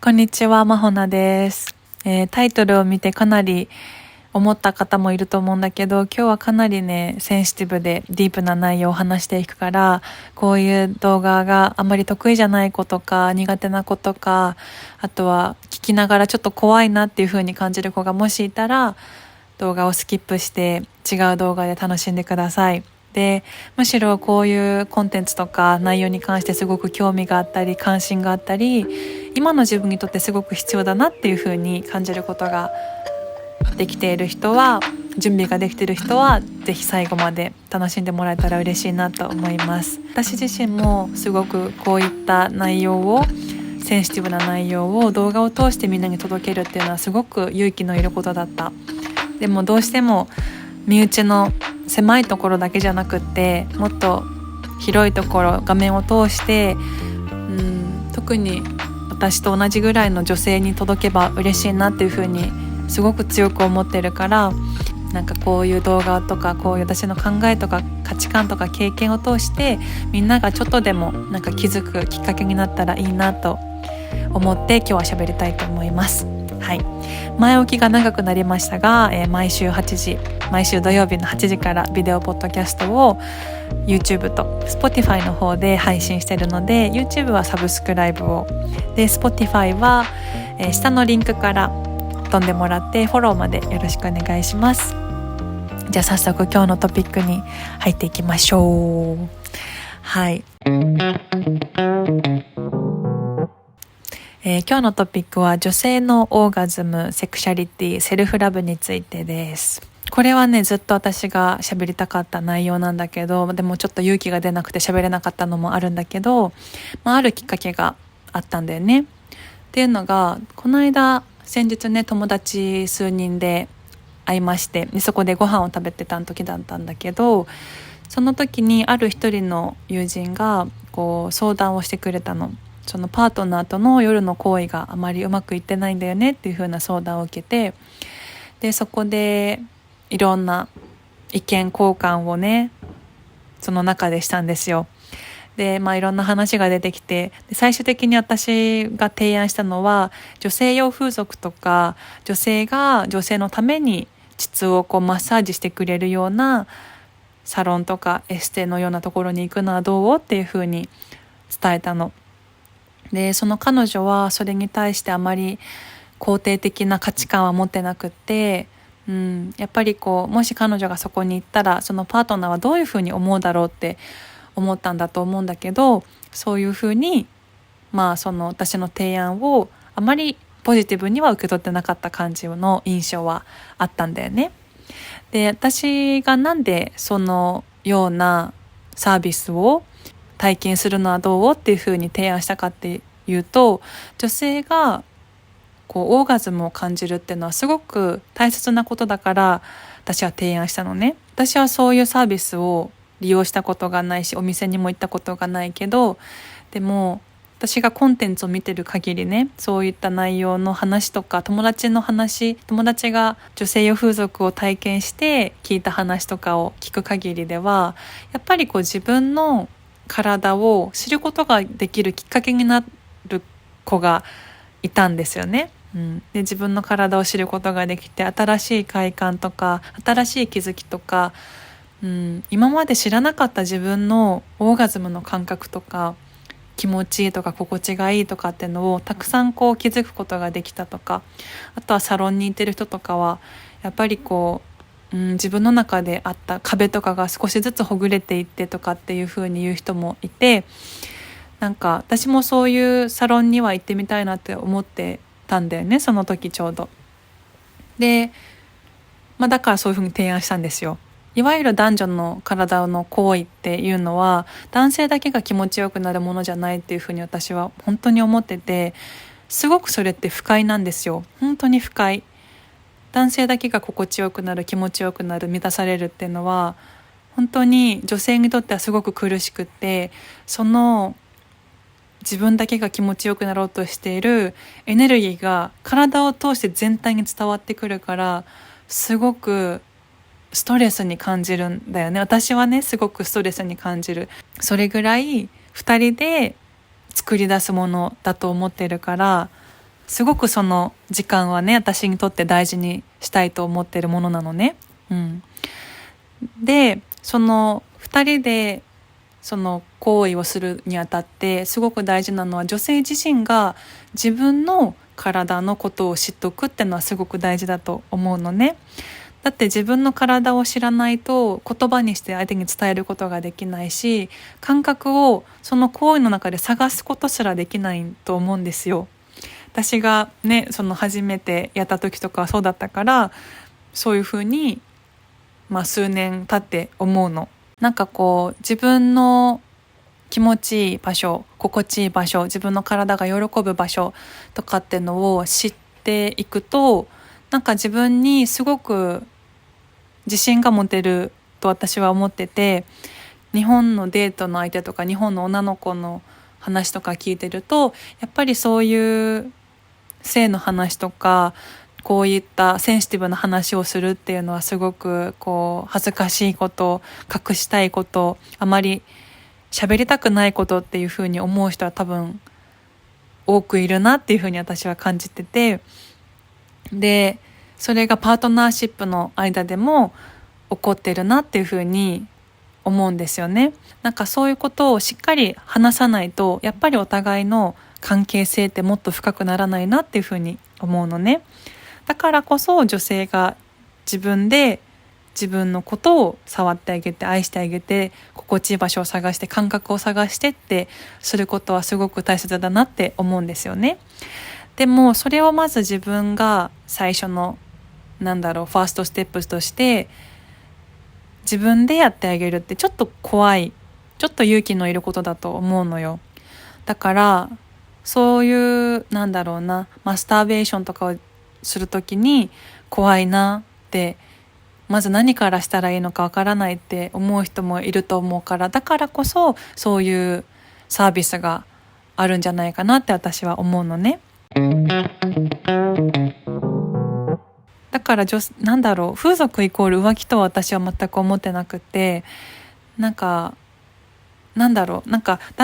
こんにちは、まほなです。タイトルを見てかなり思った方もいると思うんだけど、今日はかなりね、センシティブでディープな内容を話していくから、こういう動画があまり得意じゃない子とか、苦手な子とか、あとは聞きながらちょっと怖いなっていう風に感じる子がもしいたら、動画をスキップして違う動画で楽しんでください。で、むしろこういうコンテンツとか内容に関してすごく興味があったり関心があったり、今の自分にとってすごく必要だなっていう風に感じることができている人は、準備ができている人はぜひ最後まで楽しんでもらえたら嬉しいなと思います。私自身もすごくこういった内容を、センシティブな内容を動画を通してみんなに届けるっていうのはすごく勇気のいることだった。でもどうしても身内の狭いところだけじゃなくって、もっと広いところ、画面を通して、特に私と同じぐらいの女性に届けば嬉しいなっていう風にすごく強く思ってるから、なんかこういう動画とか、こういう私の考えとか価値観とか経験を通してみんながちょっとでもなんか気づくきっかけになったらいいなと思って今日は喋りたいと思います。はい、前置きが長くなりましたが、毎週土曜日の8時からビデオポッドキャストを YouTube と Spotify の方で配信しているので、 YouTube はサブスクライブをで Spotify は、下のリンクから飛んでもらってフォローまでよろしくお願いします。じゃあ早速今日のトピックに入っていきましょう。はい、今日のトピックは女性のオーガズム、セクシャリティ、セルフラブについてです。これはね、ずっと私が喋りたかった内容なんだけど、でもちょっと勇気が出なくて喋れなかったのもあるんだけど、あるきっかけがあったんだよね。っていうのが、この間先日ね、友達数人で会いまして、でそこでご飯を食べてた時だったんだけど、その時にある一人の友人がこう相談をしてくれたの。そのパートナーとの夜の行為があまりうまくいってないんだよねっていう風な相談を受けて、でそこでいろんな意見交換をね、その中でしたんですよ。でいろんな話が出てきて、で最終的に私が提案したのは、女性用風俗とか、女性が女性のために膣をこうマッサージしてくれるようなサロンとかエステのようなところに行くのはどうっていう風に伝えたの。でその彼女はそれに対してあまり肯定的な価値観は持ってなくって、やっぱりこう、もし彼女がそこに行ったらそのパートナーはどういうふうに思うだろうって思ったんだと思うんだけど、そういうふうにその私の提案をあまりポジティブには受け取ってなかった感じの印象はあったんだよね。で私がなんでそのようなサービスを体験するのはどうっていうふうに提案したかっていうと、女性がこうオーガズムを感じるっていうのはすごく大切なことだから、私は提案したのね。私はそういうサービスを利用したことがないし、お店にも行ったことがないけど、でも私がコンテンツを見てる限りね、そういった内容の話とか、友達が女性用風俗を体験して聞いた話とかを聞く限りでは、やっぱりこう自分の体を知ることができるきっかけになる子がいたんですよね。で自分の体を知ることができて、新しい快感とか新しい気づきとか、今まで知らなかった自分のオーガズムの感覚とか、気持ちいいとか心地がいいとかっていうのをたくさんこう気づくことができたとか、あとはサロンに行ってる人とかはやっぱりこう、自分の中であった壁とかが少しずつほぐれていってとかっていう風に言う人もいて、なんか私もそういうサロンには行ってみたいなって思ってたんだよね、その時ちょうど。で、だからそういう風に提案したんですよ。いわゆる男女の体の行為っていうのは男性だけが気持ちよくなるものじゃないっていう風に私は本当に思ってて、すごくそれって不快なんですよ。本当に不快。男性だけが心地よくなる、気持ちよくなる、満たされるっていうのは本当に女性にとってはすごく苦しくって、その自分だけが気持ちよくなろうとしているエネルギーが体を通して全体に伝わってくるから、すごくストレスに感じるんだよね。私はね、すごくストレスに感じる。それぐらい二人で作り出すものだと思ってるから、すごくその時間はね、私にとって大事にしたいと思ってるものなのね。で、その2人でその行為をするにあたってすごく大事なのは、女性自身が自分の体のことを知っとくってのはすごく大事だと思うのね。だって自分の体を知らないと言葉にして相手に伝えることができないし、感覚をその行為の中で探すことすらできないと思うんですよ。私がね、その初めてやった時とかはそうだったから、そういうふうに数年経って思うの。なんかこう自分の気持ちいい場所、心地いい場所、自分の体が喜ぶ場所とかってのを知っていくと、なんか自分にすごく自信が持てると私は思ってて、日本のデートの相手とか日本の女の子の話とか聞いてると、やっぱりそういう性の話とかこういったセンシティブな話をするっていうのはすごくこう恥ずかしいこと、隠したいこと、あまり喋りたくないことっていうふうに思う人は多分多くいるなっていうふうに私は感じてて、でそれがパートナーシップの間でも起こってるなっていうふうに思うんですよね。なんかそういうことをしっかり話さないと、やっぱりお互いの関係性ってもっと深くならないなっていうふうに思うのね。だからこそ女性が自分で自分のことを触ってあげて、愛してあげて、心地いい場所を探して、感覚を探してってすることはすごく大切だなって思うんですよね。でもそれをまず自分が最初のファーストステップとして自分でやってあげるってちょっと怖い、ちょっと勇気のいることだと思うのよ。だからそういうマスターベーションとかをするときに怖いなって、まず何からしたらいいのかわからないって思う人もいると思うから、だからこそそういうサービスがあるんじゃないかなって私は思うのね。だから風俗イコール浮気とは私は全く思ってなくて、男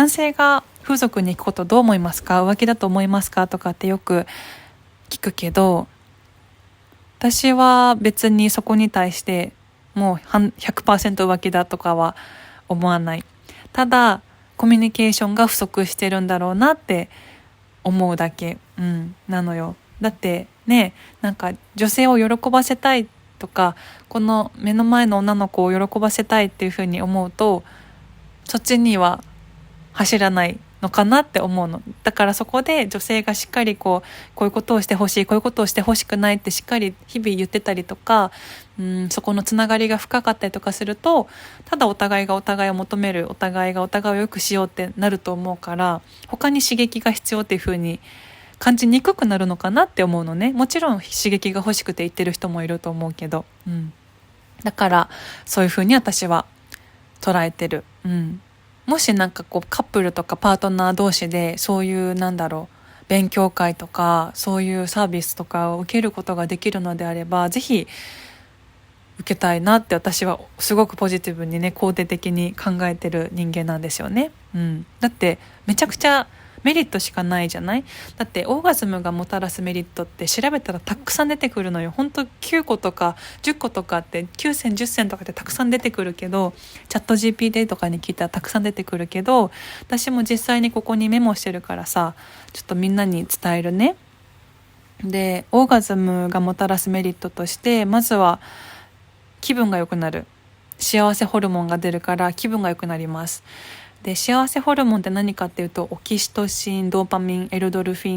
性が風俗に行くことどう思いますか、浮気だと思いますかとかってよく聞くけど、私は別にそこに対してもう100% 浮気だとかは思わない。ただコミュニケーションが不足してるんだろうなって思うだけ、なのよ。だってね、女性を喜ばせたいとか、この目の前の女の子を喜ばせたいっていうふうに思うと、そっちには走らないのかなって思うの。だからそこで女性がしっかりこういうことをしてほしい、こういうことをしてほしくないってしっかり日々言ってたりとか、そこのつながりが深かったりとかすると、ただお互いがお互いを求める、お互いがお互いを良くしようってなると思うから、他に刺激が必要っていう風に感じにくくなるのかなって思うのね。もちろん刺激が欲しくて言ってる人もいると思うけど、だからそういう風に私は捉えてる。もしカップルとかパートナー同士でそういう勉強会とかそういうサービスとかを受けることができるのであれば、ぜひ受けたいなって私はすごくポジティブにね、肯定的に考えてる人間なんですよね。だってめちゃくちゃメリットしかないじゃない。だってオーガズムがもたらすメリットって調べたらたくさん出てくるのよ。ほんと9個とか10個とかって9選10選とかってたくさん出てくるけど、チャット GPT とかに聞いたらたくさん出てくるけど、私も実際にここにメモしてるからさ、ちょっとみんなに伝えるね。でオーガズムがもたらすメリットとして、まずは気分が良くなる。幸せホルモンが出るから気分が良くなります。で幸せホルモンって何かっていうと、オキシトシン、ドーパミン、エンドルフィ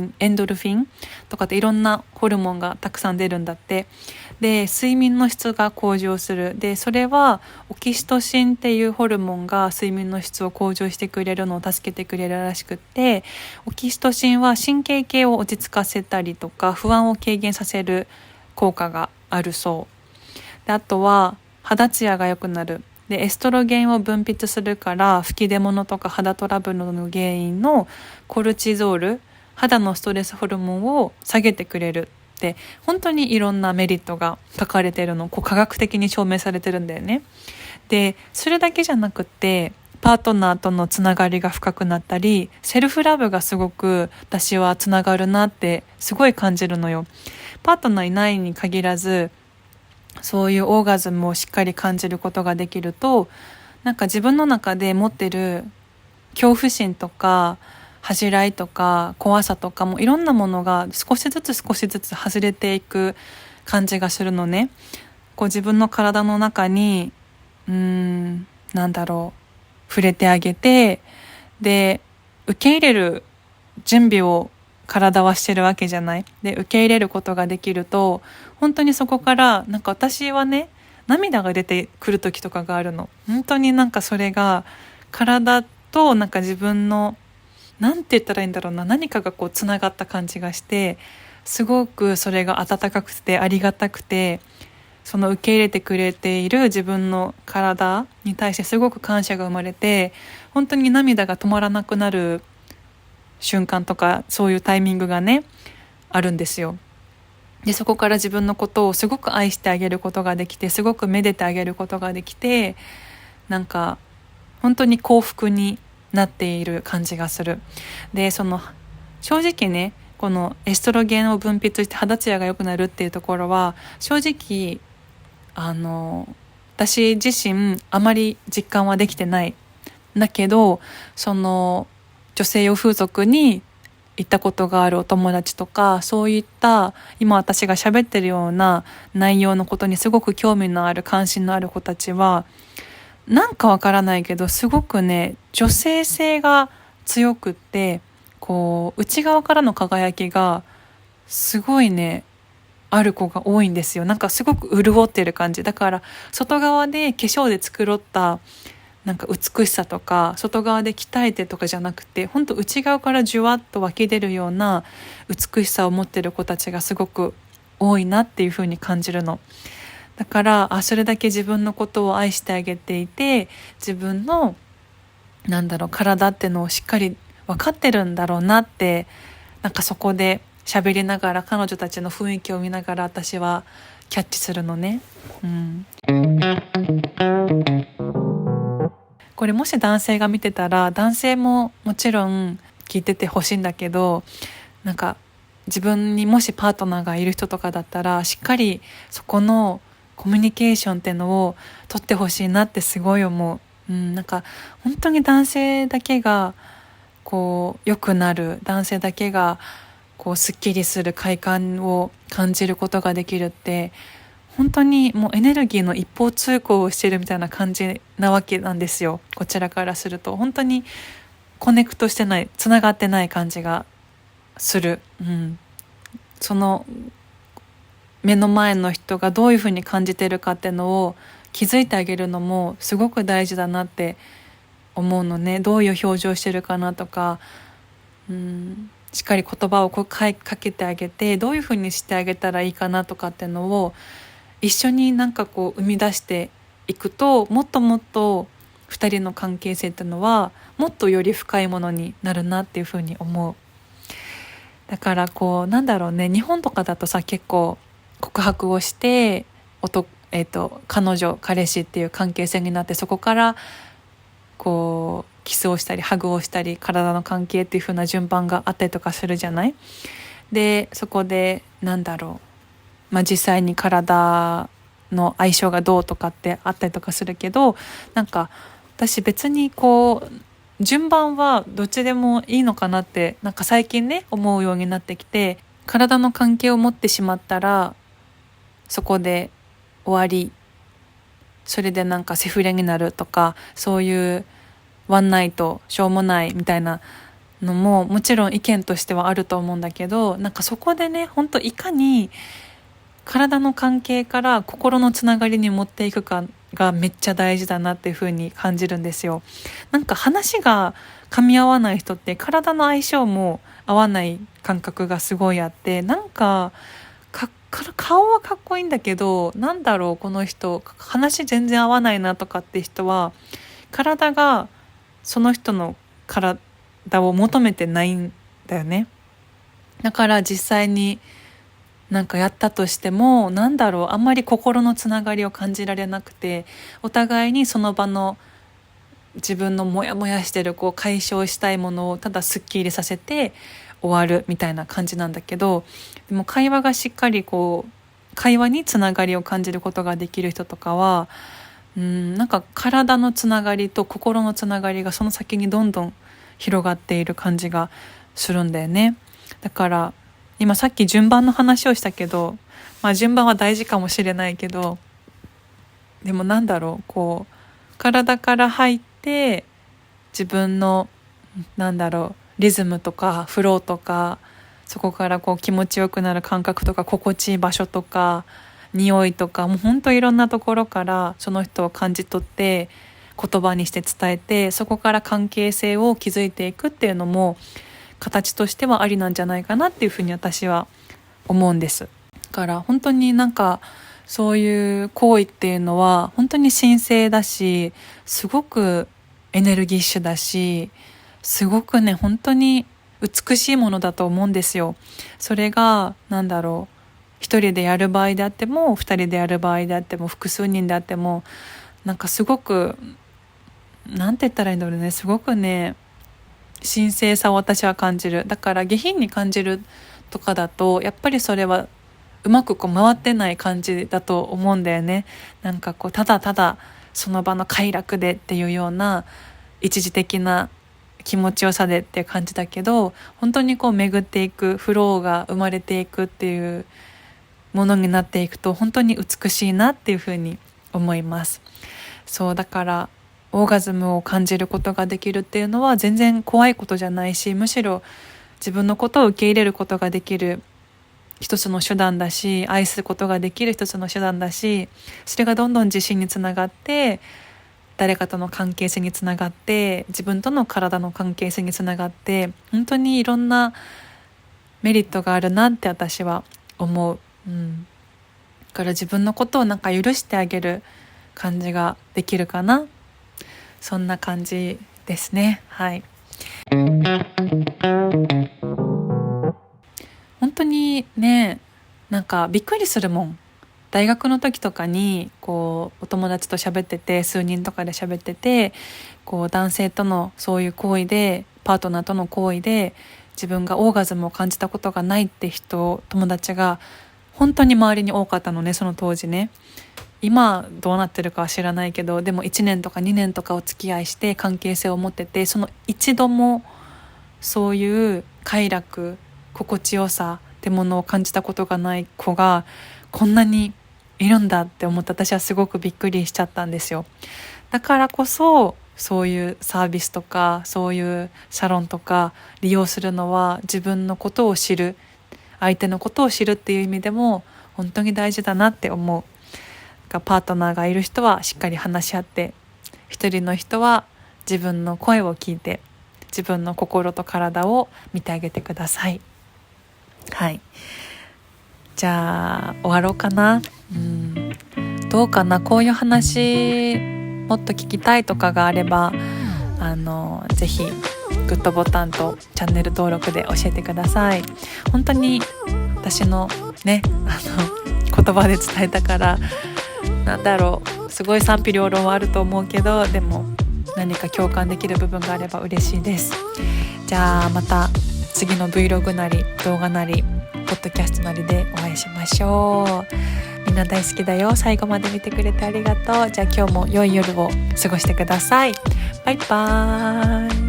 ンとかっていろんなホルモンがたくさん出るんだって。で睡眠の質が向上する。でそれはオキシトシンっていうホルモンが睡眠の質を向上してくれるのを助けてくれるらしくって、オキシトシンは神経系を落ち着かせたりとか不安を軽減させる効果があるそう。であとは肌ツヤが良くなる。でエストロゲンを分泌するから、吹き出物とか肌トラブルの原因のコルチゾール、肌のストレスホルモンを下げてくれるって、本当にいろんなメリットが書かれてるの、科学的に証明されてるんだよね。でそれだけじゃなくて、パートナーとのつながりが深くなったり、セルフラブがすごく私はつながるなってすごい感じるのよ。パートナーいないに限らず、そういうオーガズムをしっかり感じることができると、なんか自分の中で持ってる恐怖心とか恥じらいとか怖さとかもいろんなものが少しずつ外れていく感じがするのね。こう自分の体の中になんだろう、触れてあげて、で受け入れる準備を体はしてるわけじゃない。で受け入れることができると、本当にそこからなんか私はね、涙が出てくる時とかがあるの。本当になんかそれが体となんか自分の、なんて言ったらいいんだろうな、何かがこうつながった感じがして、すごくそれが温かくてありがたくて、その受け入れてくれている自分の体に対してすごく感謝が生まれて、本当に涙が止まらなくなる瞬間とか、そういうタイミングがねあるんですよ。でそこから自分のことをすごく愛してあげることができて、すごくめでてあげることができて、なんか本当に幸福になっている感じがする。でその正直ね、このエストロゲンを分泌して肌ツヤが良くなるっていうところは、正直私自身あまり実感はできてないんだけど、その女性用風俗に行ったことがあるお友達とか、そういった今私が喋ってるような内容のことにすごく興味のある関心のある子たちは、なんかわからないけどすごくね、女性性が強くって、こう内側からの輝きがすごいねある子が多いんですよ。なんかすごく潤ってる感じだから、外側で化粧で繕ったなんか美しさとか、外側で鍛えてとかじゃなくて、本当内側からじゅわっと湧き出るような美しさを持ってる子たちがすごく多いなっていう風に感じるの。だからそれだけ自分のことを愛してあげていて、自分の体ってのをしっかり分かってるんだろうなって、なんかそこで喋りながら、彼女たちの雰囲気を見ながら私はキャッチするのね。これもし男性が見てたら、男性ももちろん聞いててほしいんだけど、なんか自分にもしパートナーがいる人とかだったら、しっかりそこのコミュニケーションってのを取ってほしいなってすごい思う。なんか本当に男性だけがこう良くなる、男性だけがこうすっきりする快感を感じることができるって、本当にもうエネルギーの一方通行をしてるみたいな感じなわけなんですよ。こちらからすると本当にコネクトしてない、つながってない感じがする。その目の前の人がどういうふうに感じてるかっていうのを気づいてあげるのもすごく大事だなって思うのね。どういう表情してるかなとか、しっかり言葉をかけてあげて、どういうふうにしてあげたらいいかなとかっていうのを一緒になんかこう生み出していくと、もっともっと二人の関係性っていうのはもっとより深いものになるなっていうふうに思う。だからこう日本とかだとさ、結構告白をして彼女彼氏っていう関係性になって、そこからこうキスをしたりハグをしたり体の関係っていう風な順番があったりとかするじゃない。でそこで実際に体の相性がどうとかってあったりとかするけど、なんか私別にこう順番はどっちでもいいのかなって、なんか最近ね思うようになってきて、体の関係を持ってしまったらそこで終わり、それでなんかセフレになるとか、そういうワンナイトしょうもないみたいなのももちろん意見としてはあると思うんだけど、なんかそこでね、本当いかに体の関係から心のつながりに持っていくかがめっちゃ大事だなっていう風に感じるんですよ。なんか話が噛み合わない人って体の相性も合わない感覚がすごいあって、なんか顔はかっこいいんだけど、この人話全然合わないなとかって人は、体がその人の体を求めてないんだよね。だから実際になんかやったとしてもあんまり心のつながりを感じられなくて、お互いにその場の自分のモヤモヤしてる解消したいものをただスッキリさせて終わるみたいな感じなんだけど、でも会話がしっかり会話につながりを感じることができる人とかは、なんか体のつながりと心のつながりがその先にどんどん広がっている感じがするんだよね。だから今さっき順番の話をしたけど、順番は大事かもしれないけど、でも体から入って自分のリズムとかフローとか、そこから気持ちよくなる感覚とか心地いい場所とか匂いとか、もうほんといろんなところからその人を感じ取って言葉にして伝えて、そこから関係性を築いていくっていうのも形としてはありなんじゃないかなっていうふうに私は思うんです。だから本当にそういう行為っていうのは本当に神聖だし、すごくエネルギッシュだし、すごくね本当に美しいものだと思うんですよ。それが一人でやる場合であっても、二人でやる場合であっても、複数人であっても、すごくなんて言ったらいいんだろうね、すごくね神聖さを私は感じる。だから下品に感じるとかだとやっぱりそれはうまく回ってない感じだと思うんだよね。ただただその場の快楽でっていうような一時的な気持ちよさでっていう感じだけど、本当に巡っていくフローが生まれていくっていうものになっていくと本当に美しいなっていうふうに思います。そうだからオーガズムを感じることができるっていうのは全然怖いことじゃないし、むしろ自分のことを受け入れることができる一つの手段だし、愛することができる一つの手段だし、それがどんどん自信につながって、誰かとの関係性につながって、自分との体の関係性につながって、本当にいろんなメリットがあるなって私は思う。だから自分のことを許してあげる感じができるかな。そんな感じですね。はい。本当にね、びっくりするもん。大学の時とかにお友達と喋ってて、数人とかで喋ってて、男性とのそういう行為で、パートナーとの行為で自分がオーガズムを感じたことがないって友達が本当に周りに多かったのね、その当時ね。今どうなってるかは知らないけど、でも1年とか2年とかお付き合いして関係性を持ってて、その一度もそういう快楽、心地よさってものを感じたことがない子がこんなにいるんだって思って、私はすごくびっくりしちゃったんですよ。だからこそそういうサービスとかそういうサロンとか利用するのは、自分のことを知る、相手のことを知るっていう意味でも本当に大事だなって思う。パートナーがいる人はしっかり話し合って、一人の人は自分の声を聞いて、自分の心と体を見てあげてください。はい。じゃあ終わろうかな。どうかな、こういう話もっと聞きたいとかがあれば、ぜひグッドボタンとチャンネル登録で教えてください。本当に私のね言葉で伝えたから、すごい賛否両論はあると思うけど、でも何か共感できる部分があれば嬉しいです。じゃあまた次の Vlog なり動画なりポッドキャストなりでお会いしましょう。みんな大好きだよ。最後まで見てくれてありがとう。じゃあ今日も良い夜を過ごしてください。バイバーイ。